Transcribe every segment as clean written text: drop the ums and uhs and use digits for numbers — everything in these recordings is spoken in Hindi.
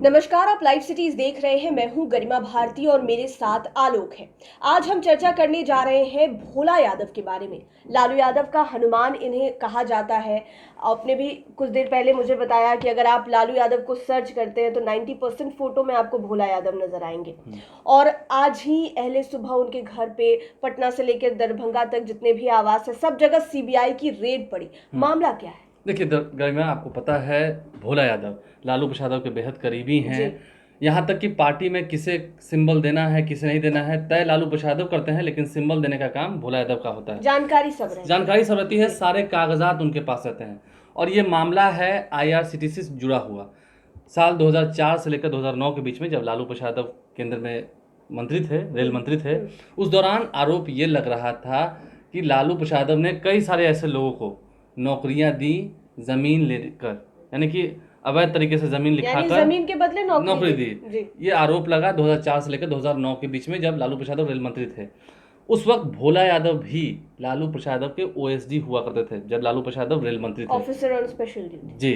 नमस्कार, आप लाइव सिटीज देख रहे हैं। मैं हूं गरिमा भारती और मेरे साथ आलोक है। आज हम चर्चा करने जा रहे हैं भोला यादव के बारे में। लालू यादव का हनुमान इन्हें कहा जाता है। आपने भी कुछ देर पहले मुझे बताया कि अगर आप लालू यादव को सर्च करते हैं तो 90% फोटो में आपको भोला यादव नजर आएंगे। और आज ही अहले सुबह उनके घर पे पटना से लेकर दरभंगा तक जितने भी आवास है, सब जगह सीबीआई की रेड पड़ी। मामला क्या है? देखिए गरिमा, आपको पता है भोला यादव लालू प्रसाद यादव के बेहद करीबी हैं। यहाँ तक कि पार्टी में किसे सिंबल देना है किसे नहीं देना है तय लालू प्रसाद यादव करते हैं, लेकिन सिंबल देने का काम भोला यादव का होता है। जानकारी सब रहती है, सारे कागजात उनके पास रहते हैं। और ये मामला है IRCTC से जुड़ा हुआ। साल 2004 से लेकर 2009 के बीच में, जब लालू प्रसाद यादव केंद्र में मंत्री थे, रेल मंत्री थे, उस दौरान आरोप ये लग रहा था कि लालू प्रसाद यादव ने कई सारे ऐसे लोगों को नौकरियां दी जमीन लेकर, यानी कि अवैध तरीके से जमीन लिखाकर जमीन के बदले नौकरी दी। ये आरोप लगा 2004 से लेकर 2009 के बीच में, जब लालू प्रसाद यादव रेल मंत्री थे। उस वक्त भोला यादव भी लालू प्रसाद यादव के OSD हुआ करते थे, जब लालू प्रसाद यादव रेल मंत्री थे, ऑफिसर ऑन स्पेशल ड्यूटी। जी।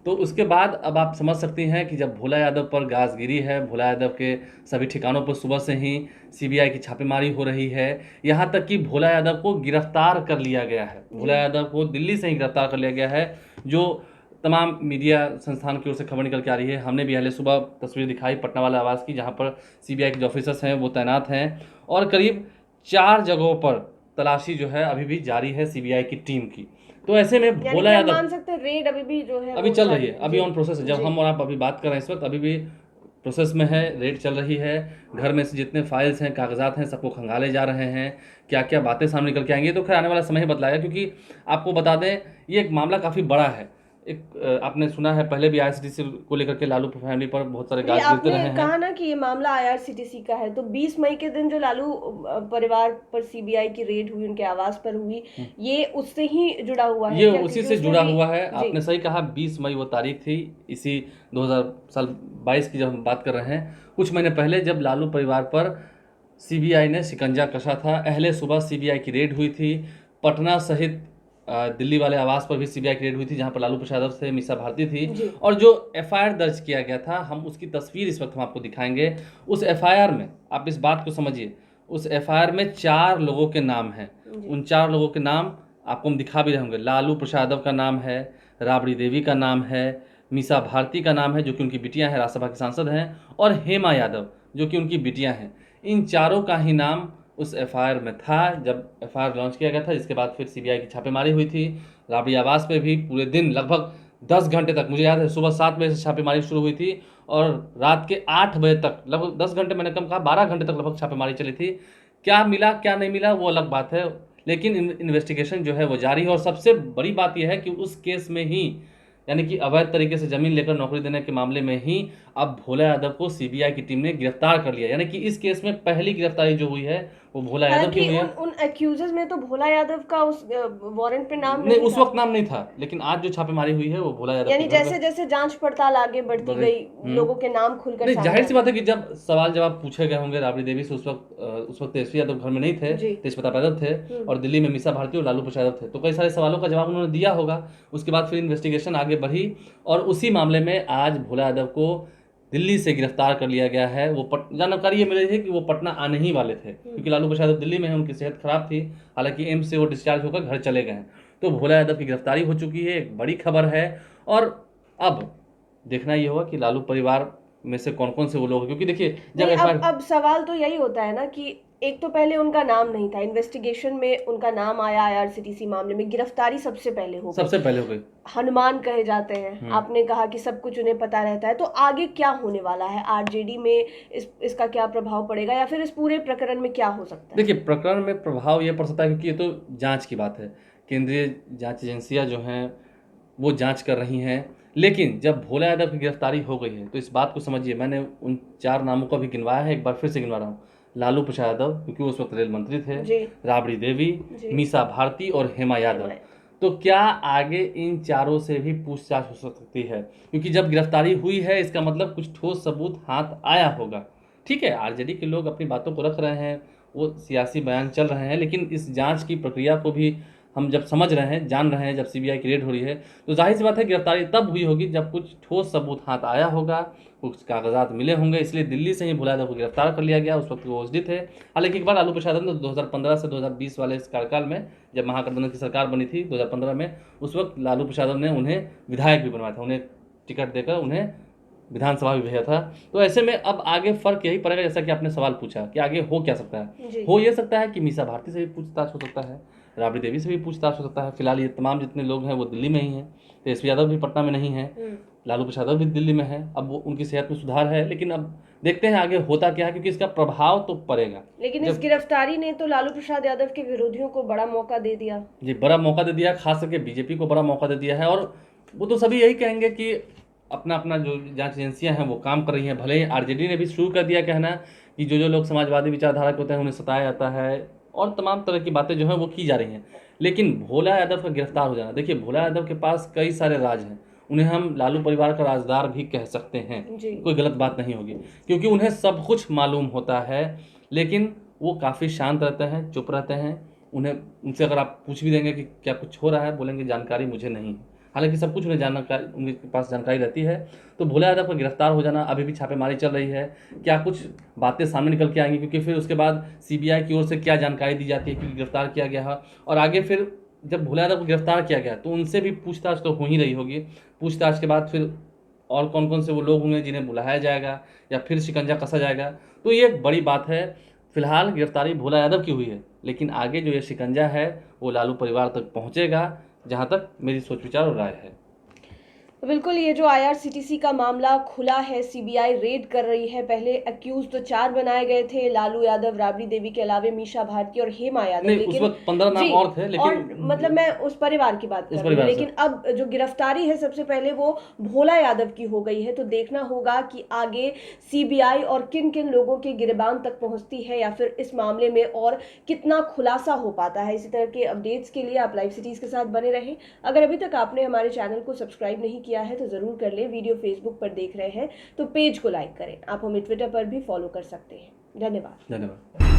तो उसके बाद अब आप समझ सकती हैं कि जब भोला यादव पर गाजगिरी है, भोला यादव के सभी ठिकानों पर सुबह से ही CBI की छापेमारी हो रही है। यहाँ तक कि भोला यादव को गिरफ्तार कर लिया गया है। भोला यादव को दिल्ली से ही गिरफ्तार कर लिया गया है, जो तमाम मीडिया संस्थान की ओर से खबर निकल के आ रही है। हमने भी पहले सुबह तस्वीर दिखाई पटना वाले आवास की, जहाँ पर CBI के जो ऑफिसर्स हैं वो तैनात हैं, और करीब 4 जगहों पर तलाशी जो है अभी भी जारी है CBI की टीम की। तो ऐसे में भोला यादव मान सकते हैं रेड अभी भी जो है अभी चल रही है, अभी ऑन प्रोसेस है। जब हम और आप अभी बात कर रहे हैं इस वक्त अभी भी प्रोसेस में है, रेड चल रही है। घर में से जितने फाइल्स हैं, कागजात हैं, सबको खंगाले जा रहे हैं। क्या क्या बातें सामने निकल के आएंगी तो खैर आने वाला समय ही बतलाएगा, क्योंकि आपको बता दें ये एक मामला काफ़ी बड़ा है। एक आपने सुना है पहले भी IRCTC को लेकर के लालू फैमिली पर बहुत सारे गाज गिरते रहे हैं। कहा ना कि ये मामला IRCTC का है, तो 20 मई के दिन जो लालू परिवार पर CBI की रेड हुई, उनके आवास पर हुई, ये उससे ही जुड़ा हुआ है? ये उसी से जुड़ा हुआ है। आपने सही कहा, 20 मई वो तारीख थी। इसी 2022 की जब हम बात कर रहे हैं, कुछ महीने पहले जब लालू परिवार पर CBI ने शिकंजा कसा था, अहले सुबह CBI की रेड हुई थी। पटना सहित दिल्ली वाले आवास पर भी CBI की रेड हुई थी, जहां पर लालू प्रसाद यादव से मीसा भारती थी। और जो FIR दर्ज किया गया था, हम उसकी तस्वीर इस वक्त हम आपको दिखाएंगे। उस FIR में आप इस बात को समझिए, उस FIR में 4 लोगों के नाम हैं। उन 4 लोगों के नाम आपको हम दिखा भी रहे होंगे। लालू प्रसाद यादव का नाम है, राबड़ी देवी का नाम है, मीसा भारती का नाम है जो कि उनकी बिटियां हैं, राज्यसभा की सांसद हैं, और हेमा यादव जो कि उनकी बिटियां हैं। इन चारों का ही नाम उस FIR में था जब FIR लॉन्च किया गया था। जिसके बाद फिर CBI की छापेमारी हुई थी। राबड़ी आवास पे भी पूरे दिन लगभग 10 घंटे तक, मुझे याद है सुबह 7 बजे से छापेमारी शुरू हुई थी और रात के 8 बजे तक, लगभग 10 घंटे, मैंने कम कहा 12 घंटे तक लगभग छापेमारी चली थी। क्या मिला क्या नहीं मिला वो अलग बात है, लेकिन इन्वेस्टिगेशन जो है वो जारी है। और सबसे बड़ी बात यह है कि उस केस में ही, यानी कि अवैध तरीके से जमीन लेकर नौकरी देने के मामले में ही, अब भोला यादव को CBI की टीम ने गिरफ्तार कर लिया। यानी कि इस केस में पहली गिरफ्तारी जो हुई है वो भोला यादव की हुई है। उन एक्यूजेस में तो भोला यादव का उस वारंट पे नाम नहीं, उस वक्त नाम नहीं था, लेकिन आज जो छापेमारी हुई है वो भोला यादव, यानी जैसे जैसे जांच पड़ताल आगे बढ़ती गई, लोगों के नाम खुलकर जाहिर सी बात है कि जब सवाल जवाब पूछे गए होंगे राबड़ी देवी से, उस वक्त तेजस्वी यादव घर में नहीं थे, तेजप्रताप यादव थे, और दिल्ली में मीसा भारती और लालू प्रसाद यादव थे, तो कई सारे सवालों का जवाब उन्होंने दिया होगा। उसके बाद फिर इन्वेस्टिगेशन आगे बढ़ी और उसी मामले में आज भोला यादव को दिल्ली से गिरफ्तार कर लिया गया है। वो जानकारी ये मिली है कि वो पटना आने ही वाले थे, क्योंकि लालू प्रसाद यादव दिल्ली में हैं, उनकी सेहत खराब थी। हालांकि एम्स से वो डिस्चार्ज होकर घर चले गए हैं। तो भोला यादव की गिरफ्तारी हो चुकी है, एक बड़ी खबर है। और अब देखना ये होगा कि लालू परिवार में से कौन कौन से वो लोग, क्योंकि देखिए जब अब सवाल तो यही होता है ना कि एक तो पहले उनका नाम नहीं था, इन्वेस्टिगेशन में उनका नाम आया, IRCTC मामले में गिरफ्तारी सबसे पहले हो गई। हनुमान कहे जाते हैं। आपने कहा कि सब कुछ उन्हें पता रहता है, तो आगे क्या होने वाला है? RJD में इसका क्या प्रभाव पड़ेगा, या फिर इस पूरे प्रकरण में क्या हो सकता है? देखिए, प्रकरण में प्रभाव ये पड़ सकता है, क्योंकि ये तो जांच की बात है। केंद्रीय जांच एजेंसियां जो हैं वो जांच कर रही हैं। लेकिन जब भोला यादव की गिरफ्तारी हो गई है तो इस बात को समझिए, मैंने उन 4 नामों को भी गिनवाया है, एक बार फिर से गिनवा रहा हूँ। लालू प्रसाद यादव, क्योंकि उस वक्त रेल मंत्री थे, राबड़ी देवी, मीसा भारती और हेमा यादव। तो क्या आगे इन चारों से भी पूछताछ हो सकती है? क्योंकि जब गिरफ्तारी हुई है इसका मतलब कुछ ठोस सबूत हाथ आया होगा। ठीक है, RJD के लोग अपनी बातों को रख रहे हैं, वो सियासी बयान चल रहे हैं, लेकिन इस जांच की प्रक्रिया को भी हम जब समझ रहे हैं, जान रहे हैं, जब सीबीआई की रेड हो रही है, तो जाहिर सी बात है गिरफ्तारी तब हुई होगी जब कुछ ठोस सबूत हाथ आया होगा, कुछ कागजात मिले होंगे, इसलिए दिल्ली से ही भोला यादव को गिरफ्तार कर लिया गया। उस वक्त वो ओएसडी थे। हालांकि एक बार लालू प्रसाद ने 2015 से 2020 वाले इस कार्यकाल में, जब महागठबंधन की सरकार बनी थी 2015 में, उस वक्त लालू प्रसाद ने उन्हें विधायक भी बनवाया था, उन्हें टिकट देकर उन्हें विधानसभा भी भेजा था। तो ऐसे में अब आगे फर्क यही पड़ेगा, जैसा कि आपने सवाल पूछा कि आगे हो क्या सकता है। हो ये सकता है कि मीसा भारती से भी पूछताछ हो सकता है, राबड़ी देवी से भी पूछताछ हो सकता है। फिलहाल ये तमाम जितने लोग हैं वो दिल्ली में ही हैं, तेजस्वी यादव भी पटना में नहीं है, लालू प्रसाद भी दिल्ली में है। अब वो उनकी सेहत में सुधार है, लेकिन अब देखते हैं आगे होता क्या है, क्योंकि इसका प्रभाव तो पड़ेगा। लेकिन इस गिरफ्तारी ने तो लालू प्रसाद यादव के विरोधियों को बड़ा मौका दे दिया। जी, बड़ा मौका दे दिया, खास करके बीजेपी को बड़ा मौका दे दिया है। और वो तो सभी यही कहेंगे कि अपना अपना जो जांच एजेंसियां हैं वो काम कर रही हैं। भले ही आरजेडी ने भी शुरू कर दिया कहना कि जो लोग समाजवादी विचारधारा के होते हैं उन्हें सताया जाता है, और तमाम तरह की बातें जो हैं वो की जा रही हैं। लेकिन भोला यादव का गिरफ्तार हो जाना, देखिए भोला यादव के पास कई सारे राज हैं, उन्हें हम लालू परिवार का राजदार भी कह सकते हैं, कोई गलत बात नहीं होगी, क्योंकि उन्हें सब कुछ मालूम होता है। लेकिन वो काफ़ी शांत रहते हैं, चुप रहते हैं। उनसे अगर आप पूछ भी देंगे कि क्या कुछ हो रहा है, बोलेंगे जानकारी मुझे नहीं है। हालांकि सब कुछ उन्हें जानकारी, उनके पास जानकारी रहती है। तो भोला यादव का गिरफ्तार हो जाना, अभी भी छापेमारी चल रही है, क्या कुछ बातें सामने निकल के आएंगी, क्योंकि फिर उसके बाद सीबीआई की ओर से क्या जानकारी दी जाती है कि गिरफ्तार किया गया है, और आगे फिर जब भोला यादव को गिरफ्तार किया गया तो उनसे भी पूछताछ तो हो ही रही होगी। पूछताछ के बाद फिर और कौन कौन से वो लोग होंगे जिन्हें बुलाया जाएगा या फिर शिकंजा कसा जाएगा, तो ये एक बड़ी बात है। फिलहाल गिरफ्तारी भोला यादव की हुई है, लेकिन आगे जो ये शिकंजा है वो लालू परिवार तक पहुंचेगा, जहां तक मेरी सोच विचार और राय है। बिल्कुल, ये जो आईआरसीटीसी का मामला खुला है, सीबीआई रेड कर रही है। पहले अक्यूज तो 4 बनाए गए थे, लालू यादव, राबड़ी देवी के अलावे मीसा भारती और हेमा यादव। लेकिन उस वक्त 15 नाम और थे, लेकिन और मतलब मैं उस परिवार की बात कर रही हूँ। लेकिन अब जो गिरफ्तारी है सबसे पहले वो भोला यादव की हो गई है। तो देखना होगा कि आगे सीबीआई और किन किन लोगों के गिरबान तक पहुंचती है, या फिर इस मामले में और कितना खुलासा हो पाता है। इसी तरह के अपडेट्स के लिए आप लाइव सिटीज के साथ बने रहें। अगर अभी तक आपने हमारे चैनल को सब्सक्राइब नहीं किया है तो जरूर कर ले। वीडियो फेसबुक पर देख रहे हैं तो पेज को लाइक करें। आप हमें ट्विटर पर भी फॉलो कर सकते हैं। धन्यवाद।